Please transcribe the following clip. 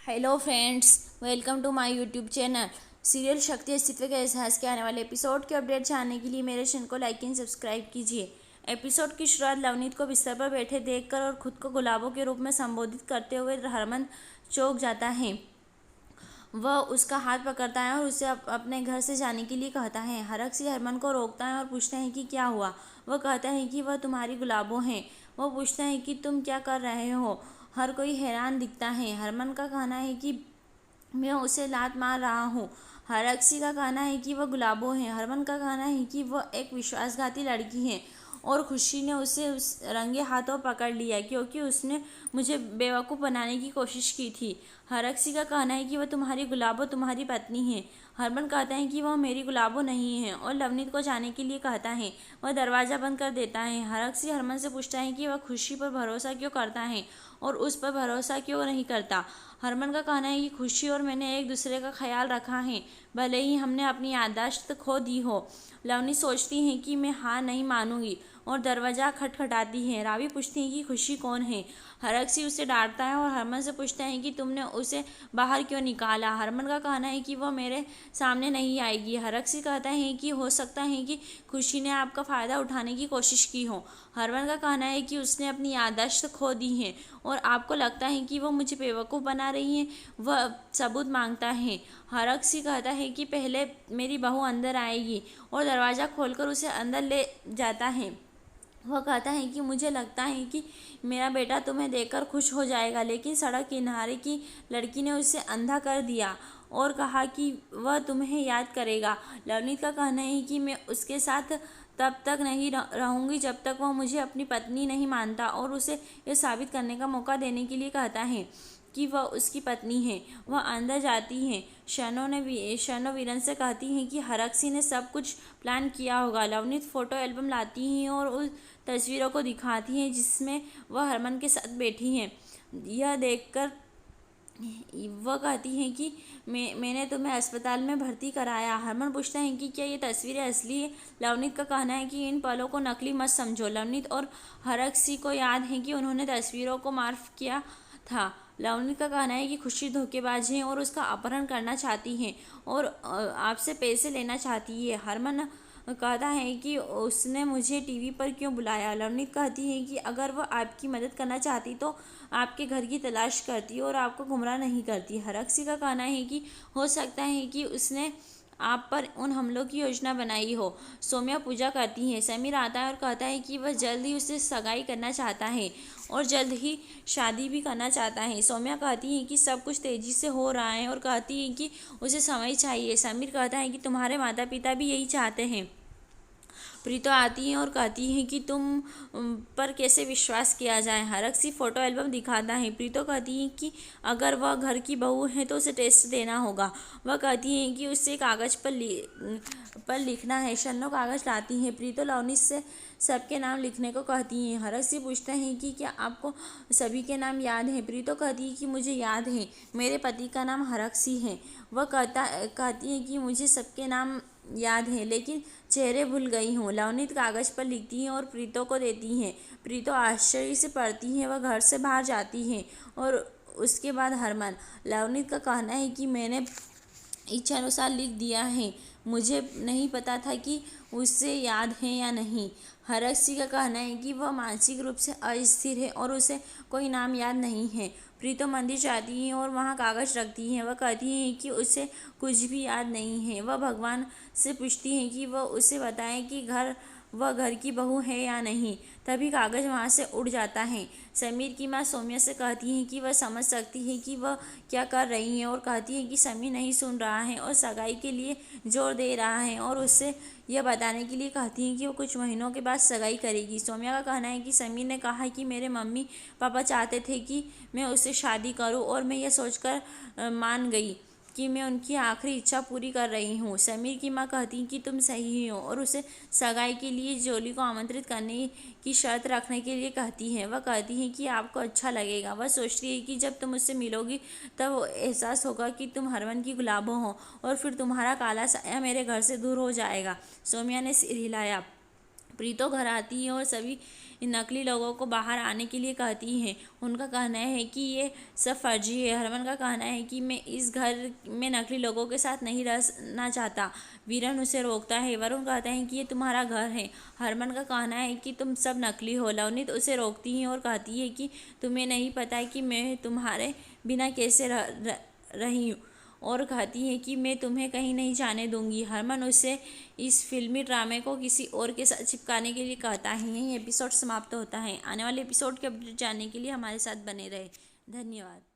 Hello friends, welcome to my YouTube channel. Serial Shakti Astitva के एहसास के आने वाले एपिसोड के अपडेट जानने के लिए मेरे चैनल को लाइक एंड सब्सक्राइब कीजिए। एपिसोड की शुरुआत लवनीत को बिस्तर पर बैठे देखकर और खुद को गुलाबों के रूप में संबोधित करते हुए हरमन चौंक जाता है। वह उसका हाथ पकड़ता है और उसे अपने घर से जाने के लिए कहता है। हरक हरमन को रोकता है और पूछता है कि क्या हुआ। वह कहता है कि वह तुम्हारी गुलाबों हैं। वह पूछता है कि तुम क्या कर रहे हो। हर कोई हैरान दिखता है। हरमन का कहना है कि मैं उसे लात मार रहा हूँ। हरक्सी का कहना है कि वह गुलाबों है। हरमन का कहना है कि वह एक विश्वासघाती लड़की है और खुशी ने उसे उस रंगे हाथों पकड़ लिया क्योंकि उसने मुझे बेवकूफ़ बनाने की कोशिश की थी। हरक्सी का कहना है कि वह तुम्हारी गुलाबो तुम्हारी पत्नी है। हरमन कहता है कि वह मेरी गुलाबो नहीं है और लवनीत को जाने के लिए कहता है। वह दरवाज़ा बंद कर देता है। हरक्सी हरमन से पूछता है कि वह खुशी पर भरोसा क्यों करता है और उस पर भरोसा क्यों नहीं करता। हरमन का कहना है कि खुशी और मैंने एक दूसरे का ख्याल रखा है, भले ही हमने अपनी याददाश्त खो दी हो। लवनी सोचती है कि मैं हार नहीं मानूंगी और दरवाज़ा खटखटाती है। रावी पूछती है कि खुशी कौन है। हरक्सी उसे डांटता है और हरमन से पूछता है कि तुमने उसे बाहर क्यों निकाला। हरमन का कहना है कि वह मेरे सामने नहीं आएगी। हरक्सी कहता है कि हो सकता है कि खुशी ने आपका फ़ायदा उठाने की कोशिश की हो। हरमन का कहना है कि उसने अपनी याददाश्त खो दी है और आपको लगता है कि वो मुझे बेवकूफ़ बना रही है। वह सबूत मांगता है। हरक्सी कहता है कि पहले मेरी बहू अंदर आएगी और दरवाज़ा खोलकर उसे अंदर ले जाता है। वह कहता है कि मुझे लगता है कि मेरा बेटा तुम्हें देखकर खुश हो जाएगा, लेकिन सड़क किनारे की लड़की ने उसे अंधा कर दिया और कहा कि वह तुम्हें याद करेगा। लवनीत का कहना है कि मैं उसके साथ तब तक नहीं रहूंगी जब तक वह मुझे अपनी पत्नी नहीं मानता और उसे यह साबित करने का मौका देने के लिए कहता है कि वह उसकी पत्नी है। वह अंदर जाती हैं। शनो वीरन से कहती हैं कि हरक्सी ने सब कुछ प्लान किया होगा। लवनीत फ़ोटो एल्बम लाती हैं और उस तस्वीरों को दिखाती हैं जिसमें वह हरमन के साथ बैठी हैं। यह देखकर वह कहती हैं कि मैंने तुम्हें अस्पताल में भर्ती कराया। हरमन पूछता है कि क्या ये तस्वीरें असली है। लवनीत का कहना है कि इन पलों को नकली मत समझो। लवनीत और हरक्सी को याद है कि उन्होंने तस्वीरों को मार्फ किया था। लवनीत का कहना है कि खुशी धोखेबाज है और उसका अपहरण करना चाहती है और आपसे पैसे लेना चाहती है। हरमन कहता है कि उसने मुझे टीवी पर क्यों बुलाया। लवनीत कहती है कि अगर वह आपकी मदद करना चाहती तो आपके घर की तलाश करती और आपको गुमराह नहीं करती। हरक्सी का कहना है कि हो सकता है कि उसने आप पर उन हमलों की योजना बनाई हो। सोम्या पूजा करती है। समीर आता है और कहता है कि वह जल्द ही उससे सगाई करना चाहता है और जल्द ही शादी भी करना चाहता है। सोम्या कहती है कि सब कुछ तेज़ी से हो रहा है और कहती है कि उसे समय चाहिए। समीर कहता है कि तुम्हारे माता पिता भी यही चाहते हैं। प्रीतो आती है और कहती है कि तुम पर कैसे विश्वास किया जाए। हरक्सी फ़ोटो एल्बम दिखाता है। प्रीतो कहती है कि अगर वह घर की बहू है तो उसे टेस्ट देना होगा। वह कहती है कि उसे कागज़ पर लिखना है। शन्नो कागज़ लाती है। प्रीतो लवनी से सबके नाम लिखने को कहती हैं। हरक्सी पूछता है कि क्या आपको सभी के नाम याद हैं। प्रीतो कहती है कि मुझे याद है, मेरे पति का नाम हरक्सी है। वह कहती है कि मुझे सबके नाम याद है लेकिन चेहरे भूल गई हूँ। लवनीत कागज़ पर लिखती हैं और प्रीतो को देती हैं। प्रीतो आश्चर्य से पढ़ती हैं। वह घर से बाहर जाती हैं और उसके बाद हरमन। लवनीत का कहना है कि मैंने इच्छा अनुसार लिख दिया है, मुझे नहीं पता था कि उसे याद है या नहीं। हरक्सी का कहना है कि वह मानसिक रूप से अस्थिर है और उसे कोई नाम याद नहीं है। प्रीतो मंदिर जाती है और वहाँ कागज़ रखती हैं। वह कहती हैं कि उसे कुछ भी याद नहीं है। वह भगवान से पूछती हैं कि वह उसे बताएं कि वह घर की बहू है या नहीं। तभी कागज़ वहाँ से उड़ जाता है। समीर की माँ सोम्या से कहती हैं कि वह समझ सकती है कि वह क्या कर रही है और कहती है कि समीर नहीं सुन रहा है और सगाई के लिए जोर दे रहा है और उससे यह बताने के लिए कहती हैं कि वो कुछ महीनों के बाद सगाई करेगी। सोम्या का कहना है कि समीर ने कहा कि मेरे मम्मी पापा चाहते थे कि मैं उससे शादी करूं और मैं यह सोचकर मान गई कि मैं उनकी आखिरी इच्छा पूरी कर रही हूँ। समीर की माँ कहती हैं कि तुम सही हो और उसे सगाई के लिए जोली को आमंत्रित करने की शर्त रखने के लिए कहती हैं। वह कहती हैं कि आपको अच्छा लगेगा। वह सोचती है कि जब तुम उससे मिलोगी तब एहसास होगा कि तुम हरमन की गुलाबो हो और फिर तुम्हारा काला साया मेरे घर से दूर हो जाएगा। सोम्या ने सिर हिलाया। प्रीतो घर आती है और सभी नकली लोगों को बाहर आने के लिए कहती हैं। उनका कहना है कि ये सब फर्जी है। हरमन का कहना है कि मैं इस घर में नकली लोगों के साथ नहीं रहना चाहता। वीरन उसे रोकता है। वरुण कहता है कि ये तुम्हारा घर है। हरमन का कहना है कि तुम सब नकली हो। लवनीत उसे रोकती है और कहती है कि तुम्हें नहीं पता है कि मैं तुम्हारे बिना कैसे रही हूँ, और कहती है कि मैं तुम्हें कहीं नहीं जाने दूंगी। हरमन उसे इस फिल्मी ड्रामे को किसी और के साथ चिपकाने के लिए कहता है। यही एपिसोड समाप्त होता है। आने वाले एपिसोड के अपडेट जानने के लिए हमारे साथ बने रहे। धन्यवाद।